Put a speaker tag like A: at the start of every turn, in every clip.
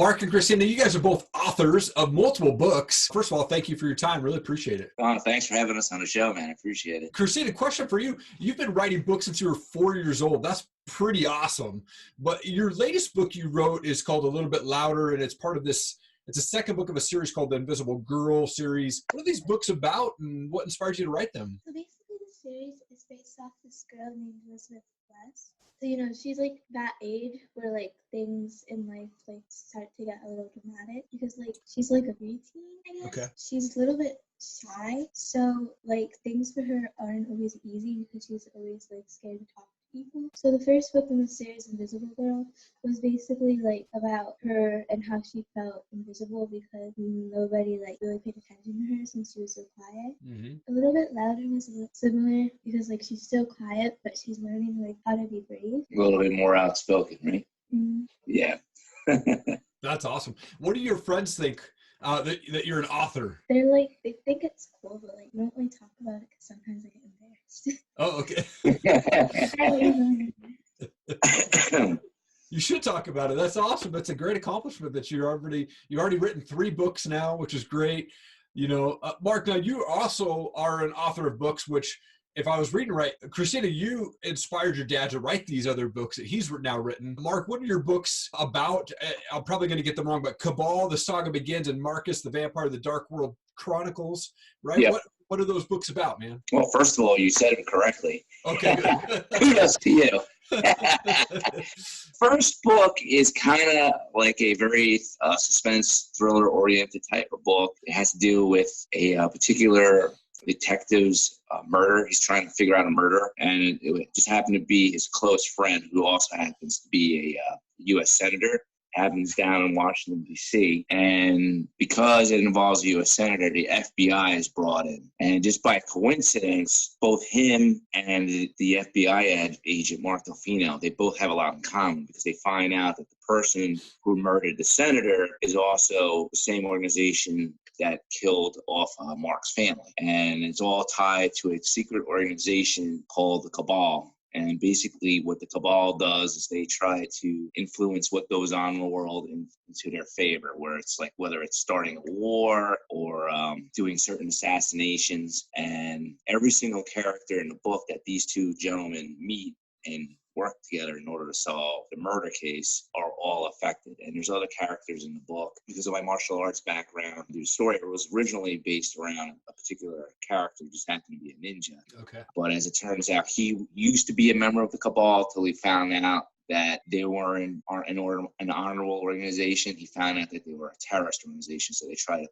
A: Marc and Kristina, you guys are both authors of multiple books. First of all, thank you for your time. Really appreciate it.
B: Oh, thanks for having us on the show, man. I appreciate it.
A: Kristina, question for you. You've been writing books since you were 4 years old. That's pretty awesome. But your latest book you wrote is called A Little Bit Louder, and it's part of this. It's a second book of a series called the Invisible Girl series. What are these books about, and what inspired you to write them?
C: So basically, the series is based off this girl named Elizabeth West. So, you know, she's like that age where like things in life like start to get a little dramatic because like she's like a preteen, I guess.
A: Okay.
C: She's a little bit shy, so like things for her aren't always easy because she's always like scared to talk to people. So the first book in the series, Invisible Girl, was basically like about her and how she felt invisible because nobody like really paid attention to her since she was so quiet. A Little Bit Louder was a little similar because like she's still quiet, but she's learning like how to be brave.
B: A little bit more outspoken, right? Yeah.
A: That's awesome. What do your friends think that you're an author?
C: They're like, they think it's cool, but like, we don't really talk about it because sometimes I get embarrassed.
A: Oh, okay. You should talk about it. That's awesome. That's a great accomplishment that you've already written 3 books now, which is great. You know, Marc, now you also are an author of books, which, if I was reading right, Kristina, you inspired your dad to write these other books that he's now written. Marc, what are your books about? I'm probably going to get them wrong, but Cabal, The Saga Begins, and Marcus, The Vampire of the Dark World Chronicles, right?
B: Yeah.
A: What are those books about, man?
B: Well, first of all, you said it correctly.
A: Okay, good.
B: Kudos to you. First book is kind of like a very suspense thriller-oriented type of book. It has to do with a particular detective's murder. He's trying to figure out a murder, and it just happened to be his close friend, who also happens to be a U.S. senator, happens down in Washington, D.C. And because it involves a U.S. senator, the FBI is brought in. And just by coincidence, both him and the FBI agent, Mark Delfino, they both have a lot in common because they find out that the person who murdered the senator is also the same organization that killed off Marc's family. And it's all tied to a secret organization called the Cabal. And basically what the Cabal does is they try to influence what goes on in the world into their favor, where it's like whether it's starting a war or doing certain assassinations. And every single character in the book that these two gentlemen meet and work together in order to solve the murder case are all affected. And there's other characters in the book. Because of my martial arts background, the story was originally based around a particular character who just happened to be a ninja.
A: Okay.
B: But as it turns out, he used to be a member of the Cabal till he found out that they were an honorable organization. He found out that they were a terrorist organization, so they tried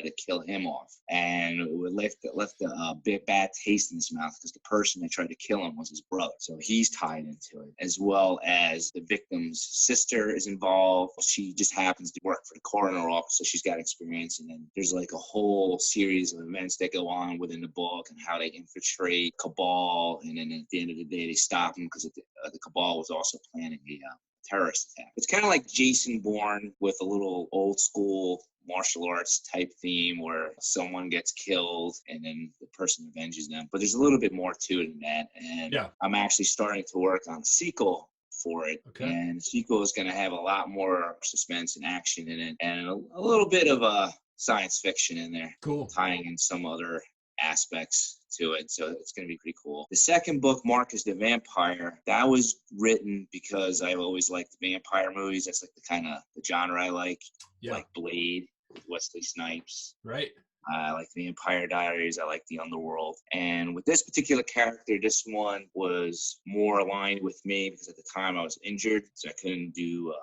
B: to kill him off. And it left a bit bad taste in his mouth because the person that tried to kill him was his brother. So he's tied into it, as well as the victim's sister is involved. She just happens to work for the coroner office, so she's got experience. And then there's like a whole series of events that go on within the book and how they infiltrate Cabal. And then at the end of the day, they stop him because the Cabal was also planning a terrorist attack. It's kind of like Jason Bourne with a little old school martial arts type theme where someone gets killed and then the person avenges them. But there's a little bit more to it than that. And yeah. I'm actually starting to work on a sequel for it. Okay. And the sequel is going to have a lot more suspense and action in it and a little bit of science fiction in there.
A: Cool.
B: Tying in some other aspects to it, so it's going to be pretty cool. The second book, Marcus the Vampire, that was written because I've always liked vampire movies. That's like the kind of the genre I like. Yeah. Like Blade with Wesley Snipes.
A: Right.
B: I like Vampire Diaries. I like The Underworld. And with this particular character, this one was more aligned with me because at the time I was injured, so I couldn't do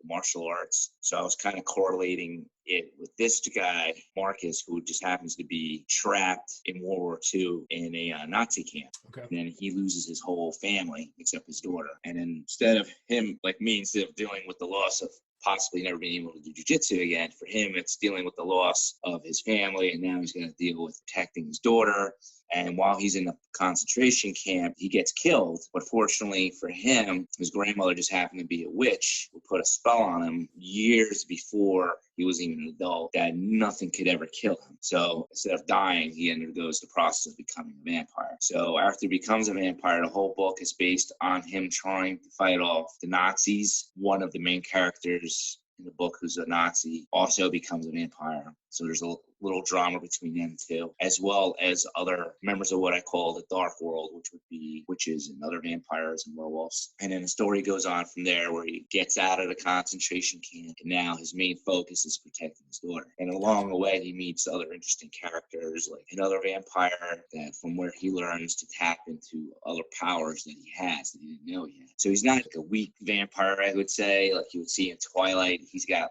B: martial arts. So I was kind of correlating it with this guy, Marcus, who just happens to be trapped in World War II in a Nazi camp. Okay. And then he loses his whole family except his daughter. And then instead of him, like me, instead of dealing with the loss of possibly never being able to do jiu-jitsu again, for him, it's dealing with the loss of his family. And now he's going to deal with protecting his daughter. And while he's in the concentration camp, he gets killed. But fortunately for him, his grandmother just happened to be a witch who put a spell on him years before he was even an adult that nothing could ever kill him. So instead of dying, he undergoes the process of becoming a vampire. So after he becomes a vampire, the whole book is based on him trying to fight off the Nazis. One of the main characters in the book, who's a Nazi, also becomes a vampire. So there's a little drama between them two, as well as other members of what I call the dark world, which would be witches and other vampires and werewolves. And then the story goes on from there, where he gets out of the concentration camp, and now his main focus is protecting his daughter. And along the way, he meets other interesting characters, like another vampire that from where he learns to tap into other powers that he has that he didn't know yet. So he's not like a weak vampire, I would say, like you would see in Twilight. He's got,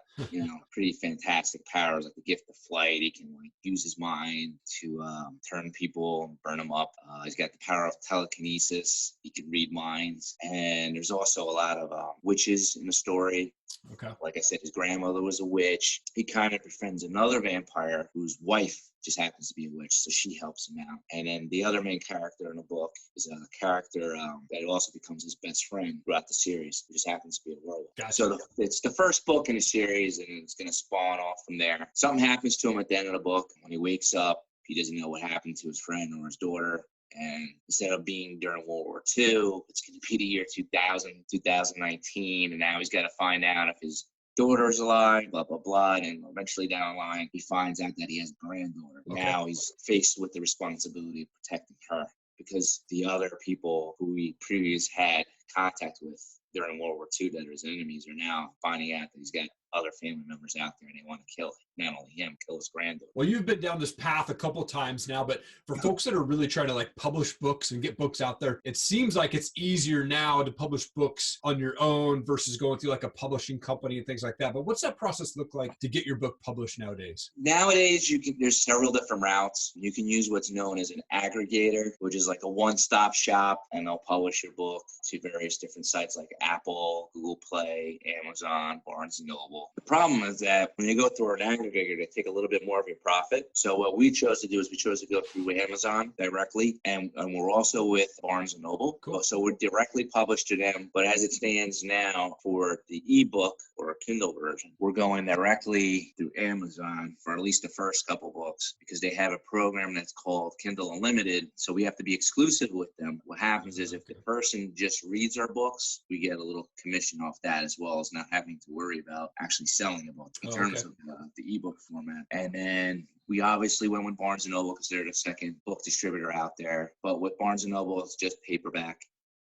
B: pretty fantastic powers, like the gift of flight. He can like use his mind to turn people and burn them up. He's got the power of telekinesis. He can read minds. And there's also a lot of witches in the story.
A: Okay.
B: Like I said, his grandmother was a witch. He kind of befriends another vampire whose wife just happens to be a witch, so she helps him out. And then the other main character in the book is a character that also becomes his best friend throughout the series, who just happens to be a werewolf.
A: Gotcha.
B: So it's the first book in the series, and it's going to spawn off from there. Something happens to him at the end of the book. When he wakes up, he doesn't know what happened to his friend or his daughter. And instead of being during World War II, it's going to be the year 2019. And now he's got to find out if his daughter's alive, blah, blah, blah. And eventually down the line, he finds out that he has a granddaughter. Okay. Now he's faced with the responsibility of protecting her, because the other people who he previously had contact with during World War II that are his enemies are now finding out that he's got other family members out there, and they want to kill not only him, kill his granddaughter.
A: Well, you've been down this path a couple of times now, but for folks that are really trying to like publish books and get books out there, it seems like it's easier now to publish books on your own versus going through like a publishing company and things like that. But what's that process look like to get your book published nowadays?
B: Nowadays, there's several different routes. You can use what's known as an aggregator, which is like a one-stop shop, and they'll publish your book to various different sites like Apple, Google Play, Amazon, Barnes & Noble. The problem is that when you go through an aggregator, they take a little bit more of your profit. So what we chose to do is we chose to go through Amazon directly, and we're also with Barnes & Noble. Cool. So we're directly published to them. But as it stands now, for the ebook or a Kindle version, we're going directly through Amazon for at least the first couple books, because they have a program that's called Kindle Unlimited. So we have to be exclusive with them. What happens is if the person just reads our books, we get a little commission off that, as well as not having to worry about actually selling a book in terms of the ebook format. And then we obviously went with Barnes & Noble because they're the second book distributor out there. But with Barnes & Noble, it's just paperback.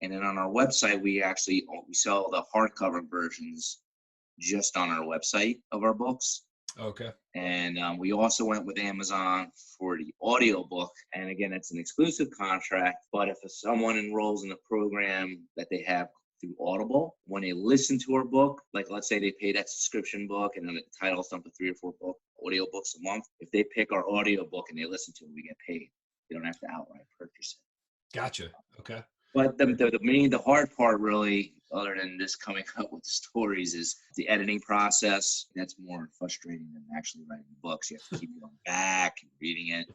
B: And then on our website, we sell the hardcover versions just on our website of our books.
A: Okay.
B: And we also went with Amazon for the audiobook. And again, it's an exclusive contract. But if someone enrolls in the program that they have through Audible, when they listen to our book, like let's say they pay that subscription book and then it titles them for 3 or 4 audio books a month. If they pick our audio book and they listen to it, we get paid. You don't have to outright purchase it.
A: Gotcha. Okay.
B: But the hard part really, other than just coming up with the stories, is the editing process. That's more frustrating than actually writing the books. You have to keep going back and reading it.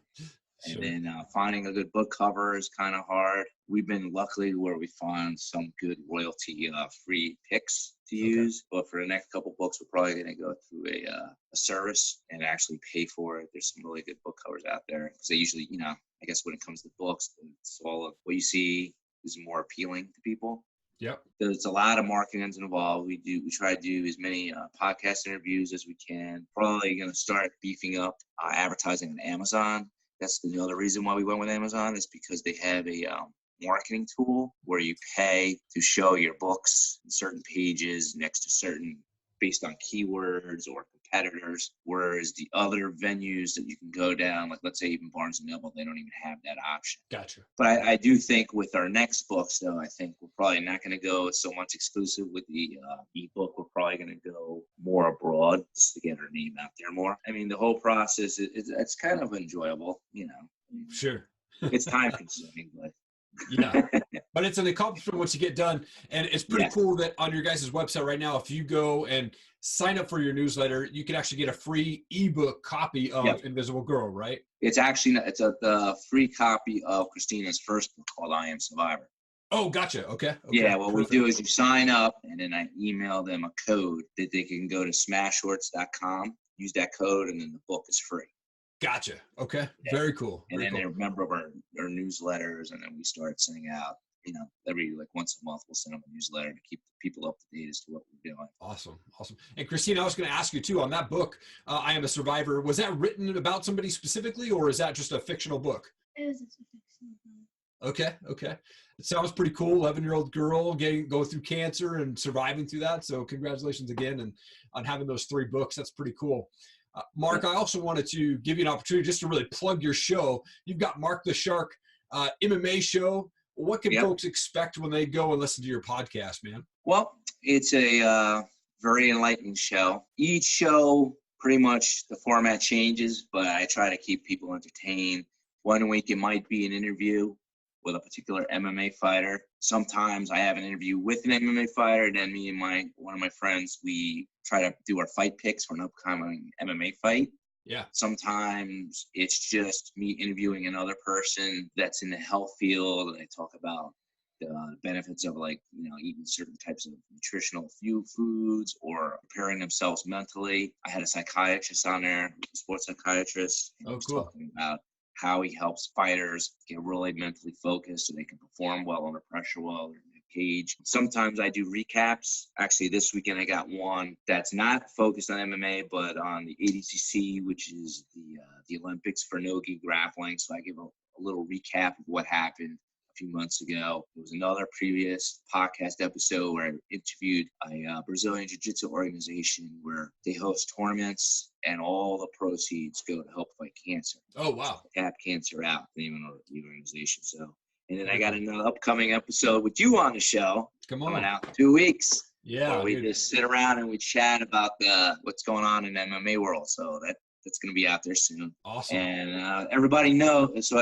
A: Sure.
B: And then finding a good book cover is kind of hard. We've been lucky where we found some good royalty-free picks to use. But for the next couple books, we're probably going to go through a service and actually pay for it. There's some really good book covers out there, because they usually, I guess when it comes to books, it's all of what you see is more appealing to people.
A: Yep.
B: There's a lot of marketing involved. We try to do as many podcast interviews as we can. Probably going to start beefing up advertising on Amazon. That's the other reason why we went with Amazon, is because they have a marketing tool where you pay to show your books in certain pages next to certain, based on keywords or competitors, whereas the other venues that you can go down, like let's say even Barnes & Noble, they don't even have that option.
A: Gotcha.
B: But I do think with our next books, though, I think we're probably not going to go so much exclusive with the ebook. We're probably going to go more abroad just to get our name out there more. I mean, the whole process, it's kind of enjoyable,
A: Sure.
B: It's time consuming, but.
A: Yeah, but it's an accomplishment once you get done. And it's pretty cool that on your guys' website right now, if you go and sign up for your newsletter, you can actually get a free ebook copy of Invisible Girl, right?
B: It's actually, the free copy of Kristina's first book called I Am Survivor.
A: Oh, gotcha. Okay.
B: Yeah, what we do is you sign up, and then I email them a code that they can go to smashwords.com, use that code, and then the book is free.
A: Gotcha. Okay. Yeah. Very cool.
B: And then they're a member of our newsletters, and then we start sending out every like once a month, we'll send them a newsletter to keep people up to date as to what we're doing.
A: Awesome. And Kristina, I was going to ask you too, on that book, I Am a Survivor, was that written about somebody specifically, or is that just a fictional book?
C: It was a fictional book.
A: Okay. It sounds pretty cool. 11-year-old girl go through cancer and surviving through that. So congratulations again on having those 3 books. That's pretty cool. Marc, I also wanted to give you an opportunity just to really plug your show. You've got Marc The Shark MMA show. What can folks expect when they go and listen to your podcast, man?
B: Well, it's a very enlightening show. Each show, pretty much the format changes, but I try to keep people entertained. One week it might be an interview with a particular MMA fighter. Sometimes I have an interview with an MMA fighter, and then me and one of my friends, we try to do our fight picks for an upcoming MMA fight.
A: Yeah.
B: Sometimes it's just me interviewing another person that's in the health field, and I talk about the benefits of eating certain types of nutritional foods or preparing themselves mentally. I had a psychiatrist on there, a sports psychiatrist.
A: Oh, cool.
B: Talking about how he helps fighters get really mentally focused so they can perform well under pressure while they're in the cage. Sometimes I do recaps. Actually, this weekend I got one that's not focused on MMA, but on the ADCC, which is the Olympics for no-gi grappling. So I give a little recap of what happened a few months ago. There was another previous podcast episode where I interviewed a Brazilian Jiu-Jitsu organization where they host tournaments and all the proceeds go to help fight cancer.
A: Oh, wow.
B: Tap Cancer Out, the name of the organization. So, and then I got another upcoming episode with you on the show. Coming out in 2 weeks.
A: Yeah.
B: Where we just sit around and we chat about what's going on in the MMA world. So that's going to be out there soon.
A: Awesome.
B: And everybody knows, I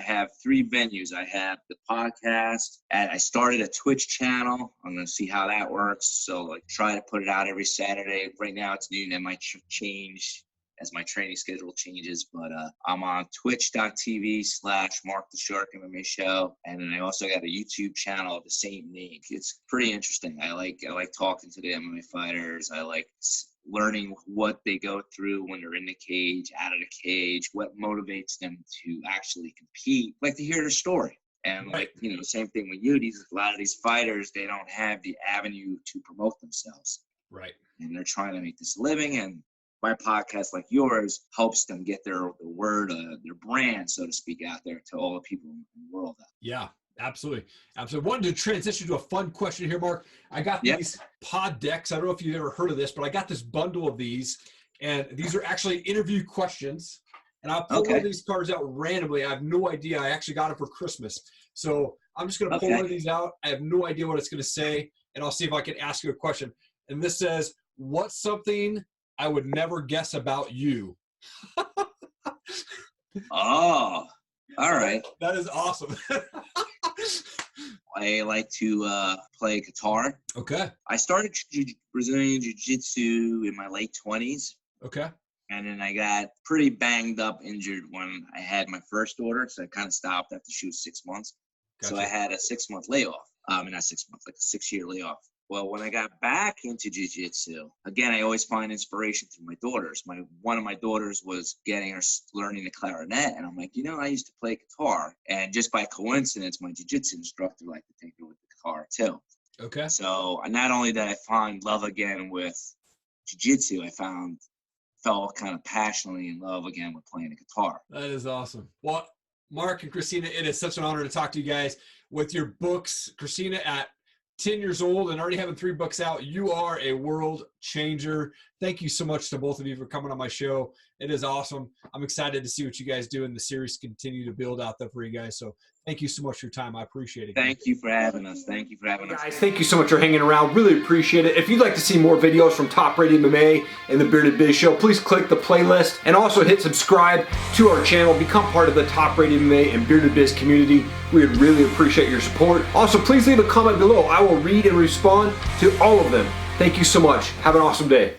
B: have 3 venues. I have the podcast, and I started a Twitch channel. I'm going to see how that works. So try to put it out every Saturday. Right now it's noon. That might change as my training schedule changes, but I'm on twitch.tv/Marc The Shark MMA show. And then I also got a YouTube channel of the same name. It's pretty interesting. I like talking to the MMA fighters. I like learning what they go through when they're in the cage, out of the cage, what motivates them to actually compete. I like to hear their story. And same thing with you, a lot of these fighters, they don't have the avenue to promote themselves.
A: Right.
B: And they're trying to make this a living, and my podcast like yours helps them get their word, their brand, so to speak, out there to all the people in the world.
A: Yeah, absolutely. Wanted to transition to a fun question here, Marc. I got these pod decks. I don't know if you've ever heard of this, but I got this bundle of these, and these are actually interview questions. And I'll pull one of these cards out randomly. I have no idea. I actually got it for Christmas. So I'm just going to pull one of these out. I have no idea what it's going to say, and I'll see if I can ask you a question. And this says, what's something I would never guess about you?
B: Oh, all right.
A: That is awesome.
B: I like to play guitar.
A: Okay.
B: I started Brazilian Jiu-Jitsu in my late 20s.
A: Okay.
B: And then I got pretty banged up, injured when I had my first daughter. So I kind of stopped after she was 6 months. Gotcha. So I had a 6-month layoff. Not 6 months, like a 6-year layoff. Well, when I got back into jiu-jitsu, again, I always find inspiration through my daughters. One of my daughters was learning the clarinet, and I'm like, I used to play guitar, and just by coincidence, my jiu-jitsu instructor liked to take me with the guitar too.
A: Okay.
B: So not only did I find love again with jiu-jitsu, I fell kind of passionately in love again with playing the guitar.
A: That is awesome. Well, Marc and Kristina, it is such an honor to talk to you guys. With your books, Kristina at 10 years old and already having 3 books out, you are a world changer. Thank you so much to both of you for coming on my show. It is awesome. I'm excited to see what you guys do in the series, continue to build out there for you guys. So thank you so much for your time. I appreciate it.
B: Thank you for having us. Thank you for having us.
A: Guys, thank you so much for hanging around. Really appreciate it. If you'd like to see more videos from Top Rated MMA and the Bearded Biz Show, please click the playlist and also hit subscribe to our channel. Become part of the Top Rated MMA and Bearded Biz community. We would really appreciate your support. Also, please leave a comment below. I will read and respond to all of them. Thank you so much. Have an awesome day.